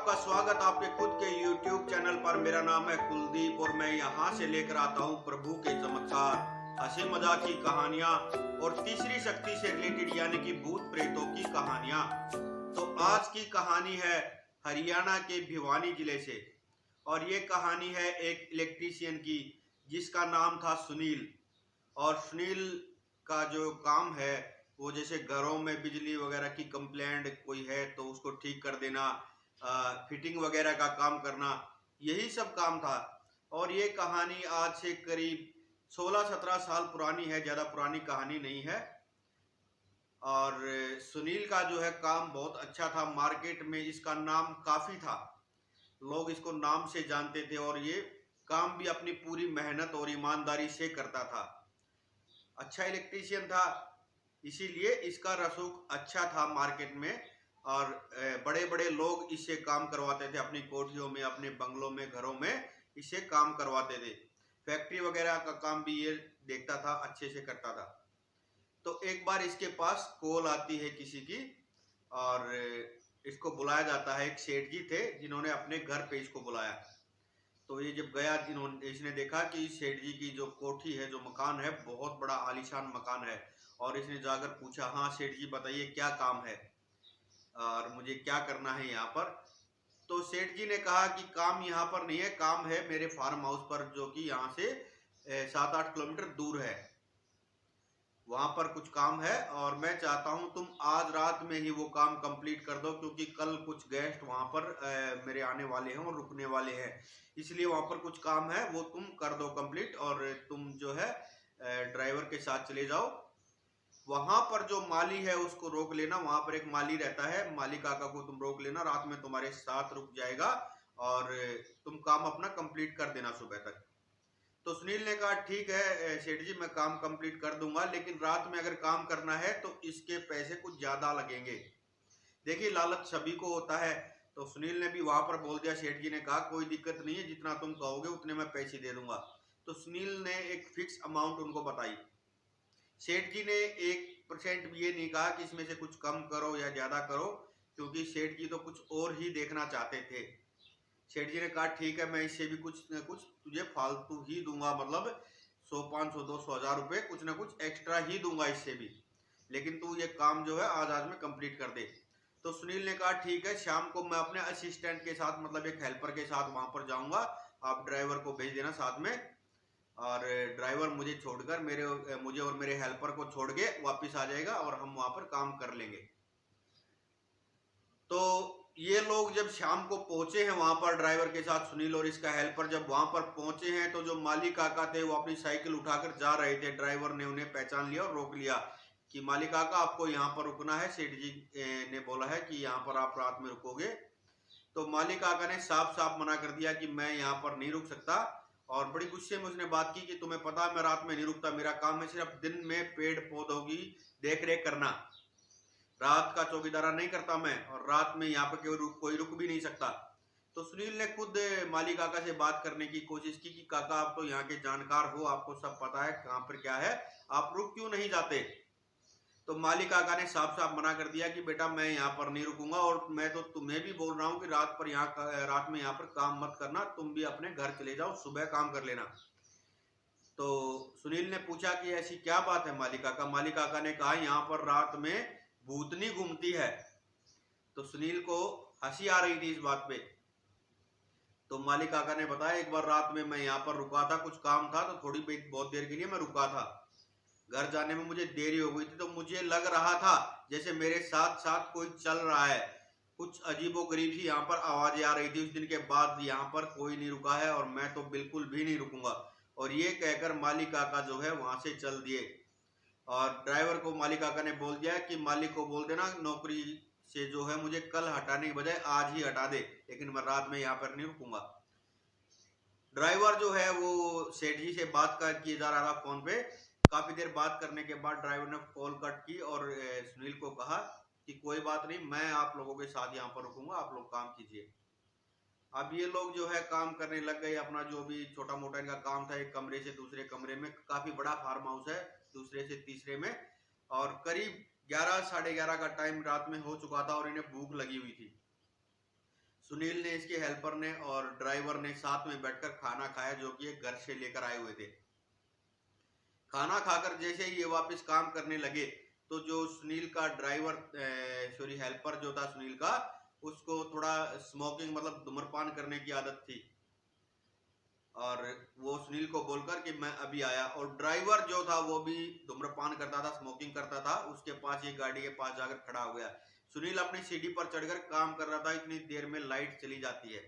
आपका स्वागत आपके खुद के YouTube चैनल पर। मेरा नाम है कुलदीप और मैं यहाँ से लेकर आता हूँ प्रभु के चमत्कार, हंसी मजाक की कहानियाँ और तीसरी शक्ति से रिलेटेड यानी कि भूत प्रेतों की कहानियाँ। तो आज की कहानी है हरियाणा के भिवानी जिले से और ये कहानी है एक इलेक्ट्रीशियन की जिसका नाम था सुनील। और सुनील का जो काम है वो जैसे घरों में बिजली वगैरह की कंप्लेंट कोई है तो उसको ठीक कर देना, फिटिंग वगैरह का काम करना, यही सब काम था। और ये कहानी आज से करीब 16-17 साल पुरानी है, ज़्यादा पुरानी कहानी नहीं है। और सुनील का जो है काम बहुत अच्छा था, मार्केट में इसका नाम काफ़ी था, लोग इसको नाम से जानते थे और ये काम भी अपनी पूरी मेहनत और ईमानदारी से करता था। अच्छा इलेक्ट्रीशियन था, इसीलिए इसका रसूख अच्छा था मार्केट में और बड़े बड़े लोग इससे काम करवाते थे, अपनी कोठियों में, अपने बंगलों में, घरों में इससे काम करवाते थे। फैक्ट्री वगैरह का काम भी ये देखता था, अच्छे से करता था। तो एक बार इसके पास कॉल आती है किसी की और इसको बुलाया जाता है। एक सेठ जी थे जिन्होंने अपने घर पे इसको बुलाया। तो ये जब गया, इसने देखा कि सेठ जी की जो कोठी है, जो मकान है, बहुत बड़ा आलीशान मकान है। और इसने जाकर पूछा, हाँ सेठ जी बताइए क्या काम है और मुझे क्या करना है यहाँ पर। तो सेठ जी ने कहा कि काम यहाँ पर नहीं है, काम है मेरे फार्म हाउस पर, जो कि यहाँ से 7-8 किलोमीटर दूर है, वहां पर कुछ काम है और मैं चाहता हूं तुम आज रात में ही वो काम कंप्लीट कर दो, क्योंकि कल कुछ गेस्ट वहां पर मेरे आने वाले हैं और रुकने वाले हैं, इसलिए वहां पर कुछ काम है, वो तुम कर दो कंप्लीट। और तुम जो है ड्राइवर के साथ चले जाओ, वहां पर जो माली है उसको रोक लेना, वहां पर एक माली रहता है, माली काका को तुम रोक लेना, रात में तुम्हारे साथ रुक जाएगा और तुम काम अपना कंप्लीट कर देना सुबह तक। तो सुनील ने कहा ठीक है सेठ जी, मैं काम कंप्लीट कर दूंगा, लेकिन रात में अगर काम करना है तो इसके पैसे कुछ ज्यादा लगेंगे। देखिए लालच सभी को होता है, तो सुनील ने भी वहां पर बोल दिया। सेठ जी ने कहा कोई दिक्कत नहीं है, जितना तुम कहोगे उतने मैं पैसे दे दूंगा। तो सुनील ने एक फिक्स अमाउंट उनको बताई। सेठ जी ने 1% भी ये नहीं कहा कि इसमें से कुछ कम करो या ज्यादा करो, क्योंकि सेठ जी तो कुछ और ही देखना चाहते थे। सेठ जी ने कहा ठीक है, मैं इससे भी कुछ न कुछ तुझे फालतू ही दूंगा, मतलब 100, 500, 200, 1000 रुपए कुछ ना कुछ एक्स्ट्रा ही दूंगा इससे भी, लेकिन तू ये काम जो है आज में कंप्लीट कर दे। तो सुनील ने कहा ठीक है, शाम को मैं अपने असिस्टेंट के साथ, मतलब एक हेल्पर के साथ वहां पर जाऊंगा, आप ड्राइवर को भेज देना साथ में, और ड्राइवर मुझे छोड़कर मुझे और मेरे हेल्पर को छोड़ के वापिस आ जाएगा और हम वहां पर काम कर लेंगे। तो ये लोग जब शाम को पहुंचे हैं वहां पर ड्राइवर के साथ, सुनील और इसका हेल्पर जब वहां पर पहुंचे हैं, तो जो माली काका थे वो अपनी साइकिल उठाकर जा रहे थे। ड्राइवर ने उन्हें पहचान लिया और रोक लिया कि माली काका आपको यहाँ पर रुकना है, सेठ जी ने बोला है कि यहाँ पर आप रात में रुकोगे। तो माली काका ने साफ साफ मना कर दिया कि मैं यहाँ पर नहीं रुक सकता, और बड़ी गुस्से में उसने बात की कि तुम्हें पता है मैं रात में नहीं रुकता, मेरा काम है सिर्फ दिन में पेड़ पौधों की देख रेख करना, रात का चौकीदारा नहीं करता मैं, और रात में यहाँ पे कोई रुक भी नहीं सकता। तो सुनील ने खुद माली काका से बात करने की कोशिश की कि काका आप तो यहाँ के जानकार हो, आपको सब पता है कहाँ पर क्या है, आप रुक क्यों नहीं जाते। तो माली काका ने साफ साफ मना कर दिया कि बेटा मैं यहाँ पर नहीं रुकूंगा, और मैं तो तुम्हें भी बोल रहा हूँ कि रात में यहाँ पर काम मत करना, तुम भी अपने घर चले जाओ, सुबह काम कर लेना। तो सुनील ने पूछा कि ऐसी क्या बात है माली काका। माली काका ने कहा यहाँ पर रात में भूतनी घूमती है। तो सुनील को हंसी आ रही थी इस बात पे। तो माली काका ने बताया एक बार रात में मैं यहाँ पर रुका था, कुछ काम था, तो थोड़ी बहुत देर के लिए मैं रुका था, घर जाने में मुझे देरी हो गई थी, तो मुझे लग रहा था जैसे मेरे साथ साथ कोई चल रहा है, कुछ अजीबोगरीब सी यहाँ पर आवाजें आ रही थी। उस दिन के बाद यहाँ पर कोई नहीं रुका है और मैं तो बिल्कुल भी नहीं रुकूंगा। और ये कहकर माली काका जो है वहां से चल दिए, और ड्राइवर को माली काका ने बोल दिया कि मालिक को बोल देना नौकरी से जो है मुझे कल हटाने के बजाय आज ही हटा दे, लेकिन मैं रात में यहाँ पर नहीं रुकूंगा। ड्राइवर जो है वो सेठ जी से बात कर किए जा रहा था फोन पे। काफी देर बात करने के बाद ड्राइवर ने कॉल कट की और सुनील को कहा कि कोई बात नहीं, मैं आप लोगों के साथ यहाँ पर रुकूंगा, आप लोग काम कीजिए। अब ये लोग जो है काम करने लग गए, अपना जो भी छोटा मोटा इनका काम था, एक कमरे से दूसरे कमरे में, काफी बड़ा फार्म हाउस है, दूसरे से तीसरे में, और करीब 11 साढ़े 11 का टाइम रात में हो चुका था और इन्हें भूख लगी हुई थी। सुनील ने, इसके हेल्पर ने और ड्राइवर ने साथ में बैठकर खाना खाया, जो कि एक घर से लेकर आए हुए थे। खाना खाकर जैसे ही ये वापस काम करने लगे, तो जो सुनील का ड्राइवर सॉरी हेल्पर जो था सुनील का, उसको थोड़ा स्मोकिंग मतलब धूम्रपान करने की आदत थी, और वो सुनील को बोलकर कि मैं अभी आया। और ड्राइवर जो था वो भी धूम्रपान करता था, स्मोकिंग करता था, उसके पास ये गाड़ी के पास जाकर खड़ा हो गया। सुनील अपनी सीढ़ी पर चढ़कर काम कर रहा था, इतनी देर में लाइट चली जाती है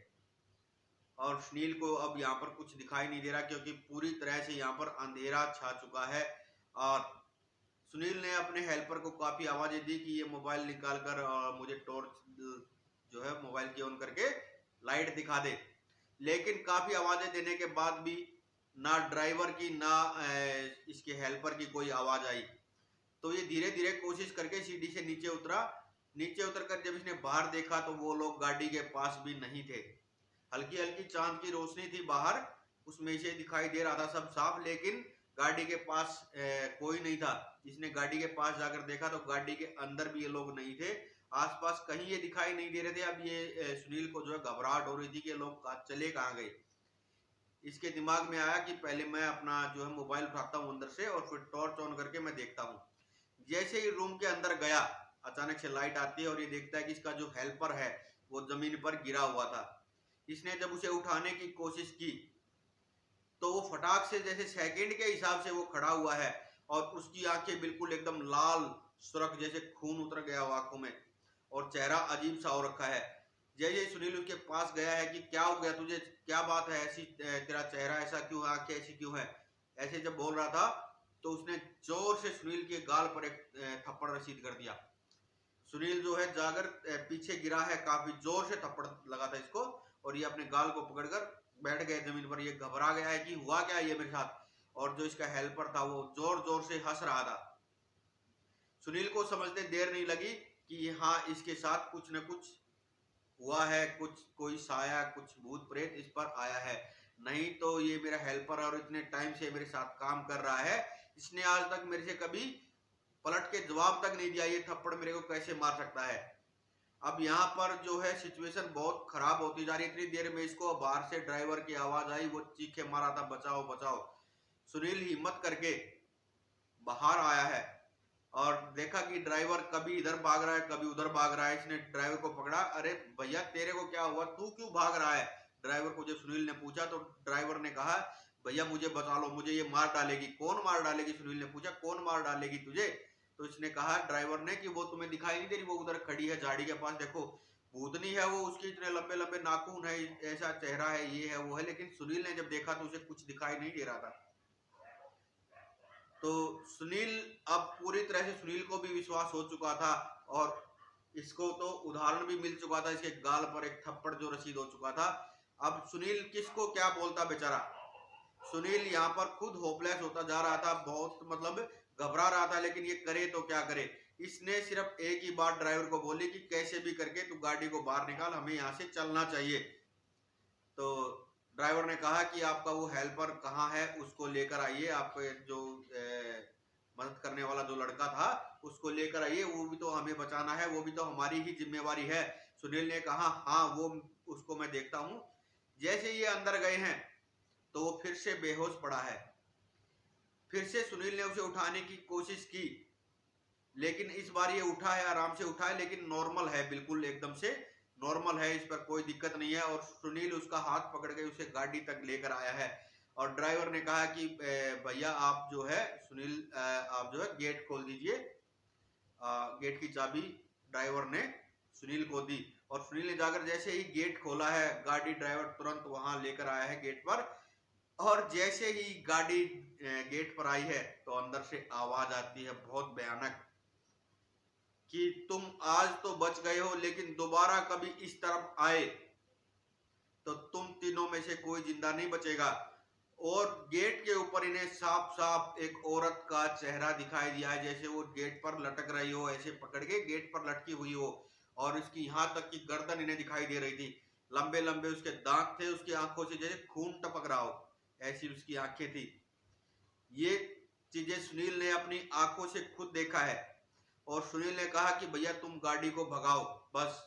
और सुनील को अब यहाँ पर कुछ दिखाई नहीं दे रहा, क्योंकि पूरी तरह से यहाँ पर अंधेरा छा चुका है। और सुनील ने अपने हेल्पर को काफी आवाजें दी कि ये मोबाइल निकाल कर मुझे टॉर्च जो है मोबाइल की ऑन करके लाइट दिखा दे। लेकिन काफी आवाजें देने के बाद भी ना ड्राइवर की ना इसके हेल्पर की कोई आवाज आई। तो ये धीरे धीरे कोशिश करके सीढ़ी से नीचे उतरा। नीचे उतरकर जब इसने बाहर देखा तो वो लोग गाड़ी के पास भी नहीं थे। हल्की हल्की चांद की रोशनी थी बाहर, उसमें से दिखाई दे रहा था सब साफ, लेकिन गाड़ी के पास कोई नहीं था। इसने गाड़ी के पास जाकर देखा तो गाड़ी के अंदर भी ये लोग नहीं थे, आसपास कहीं ये दिखाई नहीं दे रहे थे। अब ये सुनील को जो है घबराहट हो रही थी कि ये लोग चले कहाँ गए। इसके दिमाग में आया कि पहले मैं अपना जो है मोबाइल उठाता हूँ अंदर से और फिर टॉर्च ऑन करके मैं देखता हूँ। जैसे ही रूम के अंदर गया, अचानक से लाइट आती है और ये देखता है कि इसका जो हेल्पर है वो जमीन पर गिरा हुआ था। इसने जब उसे उठाने की कोशिश की तो वो फटाक से जैसे सेकंड के हिसाब से वो खड़ा हुआ है और उसकी आंखें बिल्कुल एकदम लाल सुर्ख, जैसे खून उतर गया हो आंखों में, और चेहरा अजीब सा हो रखा है। जैसे सुनील उसके पास गया है कि क्या हो गया तुझे, क्या बात है, ऐसी तेरा चेहरा ऐसा क्यों है, आंखें ऐसी क्यों है, ऐसे जब बोल रहा था तो उसने जोर से सुनील के गाल पर एक थप्पड़ रसीद कर दिया। सुनील जो है जाकर पीछे गिरा है, काफी जोर से थप्पड़ लगा था इसको, और ये अपने गाल को पकड़कर बैठ गए जमीन पर। ये घबरा गया है कि हुआ क्या ये मेरे साथ। और जो इसका हेल्पर था वो जोर जोर से हंस रहा था। सुनील को समझने देर नहीं लगी कि हाँ, इसके साथ कुछ न कुछ हुआ है, कुछ कोई साया, कुछ भूत प्रेत इस पर आया है। नहीं तो ये मेरा हेल्पर और इतने टाइम से मेरे साथ काम कर रहा है, इसने आज तक मेरे से कभी पलट के जवाब तक नहीं दिया, ये थप्पड़ मेरे को कैसे मार सकता है। अब यहाँ पर जो है सिचुएशन बहुत खराब होती जा रही है। इतनी देर में इसको बाहर से ड्राइवर की आवाज आई, वो चीखे मारा था बचाओ बचाओ। सुनील हिम्मत करके बाहर आया है और देखा कि ड्राइवर कभी इधर भाग रहा है कभी उधर भाग रहा है। इसने ड्राइवर को पकड़ा, अरे भैया तेरे को क्या हुआ, तू क्यों भाग रहा है। ड्राइवर को जब सुनील ने पूछा तो ड्राइवर ने कहा, भैया मुझे बचा लो, मुझे ये मार डालेगी। कौन मार डालेगी, सुनील ने पूछा, कौन मार डालेगी तुझे। तो इसने कहा ड्राइवर ने कि वो तुम्हें दिखाई नहीं दे रही, वो उधर खड़ी है झाड़ी के पास, देखो भूतनी है वो, उसके इतने लंबे लंबे नाखून है, ऐसा चेहरा है, ये है वो है। लेकिन सुनील ने जब देखा तो उसे कुछ दिखाई नहीं दे रहा था। तो सुनील, अब पूरी तरह से सुनील को भी विश्वास हो चुका था और इसको तो उदाहरण भी मिल चुका था, इसके गाल पर एक थप्पड़ जो रसीद हो चुका था। अब सुनील किसको क्या बोलता बेचारा। सुनील यहाँ पर खुद होपलेस होता जा रहा था, बहुत मतलब घबरा रहा था, लेकिन ये करे तो क्या करे। इसने सिर्फ एक ही बात ड्राइवर को बोली कि कैसे भी करके तू गाड़ी को बाहर निकाल, हमें यहाँ से चलना चाहिए। तो ड्राइवर ने कहा कि आपका वो हेल्पर कहाँ है, उसको लेकर आइए, आपके जो मदद करने वाला जो लड़का था उसको लेकर आइए, वो भी तो हमें बचाना है, वो भी तो हमारी ही जिम्मेवारी है। सुनील ने कहा हाँ, वो उसको मैं देखता हूँ। जैसे ये अंदर गए हैं तो वो फिर से बेहोश पड़ा है। फिर से सुनील ने उसे उठाने की कोशिश की, लेकिन इस बार ये उठा है, आराम से उठा है, लेकिन नॉर्मल है, बिल्कुल एकदम से नॉर्मल है, इस पर कोई दिक्कत नहीं है। और सुनील उसका हाथ पकड़ के उसे गाड़ी तक लेकर आया है। और ड्राइवर ने कहा कि भैया आप जो है सुनील, आप जो है गेट खोल दीजिए। गेट की चाबी ड्राइवर ने सुनील को दी और सुनील ने जाकर जैसे ही गेट खोला है, गाड़ी ड्राइवर तुरंत वहां लेकर आया है गेट पर। और जैसे ही गाड़ी गेट पर आई है तो अंदर से आवाज आती है बहुत भयानक कि तुम आज तो बच गए हो, लेकिन दोबारा कभी इस तरफ आए तो तुम तीनों में से कोई जिंदा नहीं बचेगा। और गेट के ऊपर इन्हें साफ साफ एक औरत का चेहरा दिखाई दिया है, जैसे वो गेट पर लटक रही हो, ऐसे पकड़ के गेट पर लटकी हुई हो, और इसकी यहां तक की गर्दन इन्हें दिखाई दे रही थी। लंबे लंबे उसके दांत थे, उसकी आंखों से जैसे खून टपक रहा हो, ऐसी उसकी आंखें थी। ये चीजें सुनील ने अपनी आंखों से खुद देखा है। और सुनील ने कहा कि भैया तुम गाड़ी को भगाओ, बस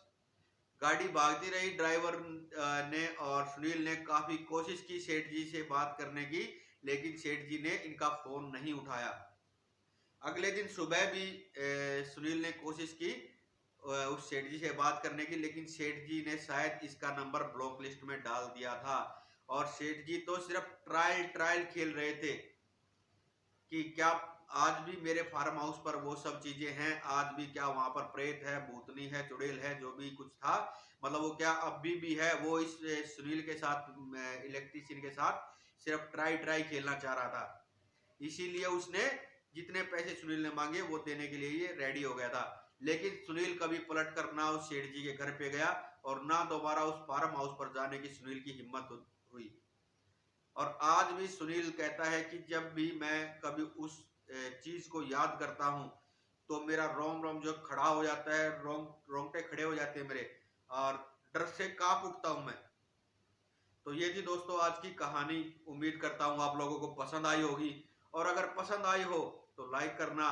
गाड़ी भागती रही। ड्राइवर ने और सुनील ने काफी कोशिश की सेठ जी से बात करने की, लेकिन सेठ जी ने इनका फोन नहीं उठाया। अगले दिन सुबह भी सुनील ने कोशिश की उस सेठ जी से बात करने की, लेकिन सेठ जी ने शायद इसका नंबर ब्लॉक लिस्ट में डाल दिया था। और सेठ जी तो सिर्फ ट्रायल ट्रायल खेल रहे थे कि क्या आज भी मेरे फार्म हाउस पर वो सब चीजें हैं, आज भी क्या वहां पर प्रेत है, भूतनी है, चुड़ैल है, जो भी कुछ था, मतलब वो क्या अब भी है। वो इस सुनील के साथ, इलेक्ट्रिशियन के साथ सिर्फ ट्राई ट्राई खेलना चाह रहा था। इसीलिए उसने जितने पैसे सुनील ने मांगे वो देने के लिए ये रेडी हो गया था। लेकिन सुनील कभी पलट कर ना उस सेठ जी के घर पे गया और ना दोबारा उस फार्म हाउस पर जाने की सुनील की हिम्मत हुई। और आज भी सुनील कहता है कि जब भी मैं कभी उस चीज को याद करता हूं तो मेरा रोम रोम जो खड़ा हो जाता है, रोंगटे खड़े हो जाते हैं मेरे, और डर से कांप उठता हूं मैं। तो ये थी दोस्तों आज की कहानी। उम्मीद करता हूँ आप लोगों को पसंद आई होगी, और अगर पसंद आई हो तो लाइक करना,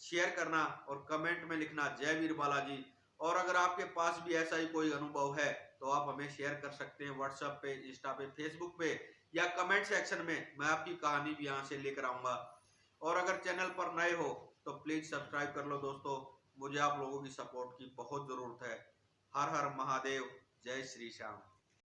शेयर करना और कमेंट में लिखना जय वीर बालाजी। और अगर आपके पास भी ऐसा ही कोई अनुभव है तो आप हमें शेयर कर सकते हैं व्हाट्सएप पे, इंस्टा पे, फेसबुक पे, या कमेंट सेक्शन में। मैं आपकी कहानी भी यहाँ से लेकर आऊंगा। और अगर चैनल पर नए हो तो प्लीज सब्सक्राइब कर लो दोस्तों, मुझे आप लोगों की सपोर्ट की बहुत जरूरत है। हर हर महादेव, जय श्री श्याम।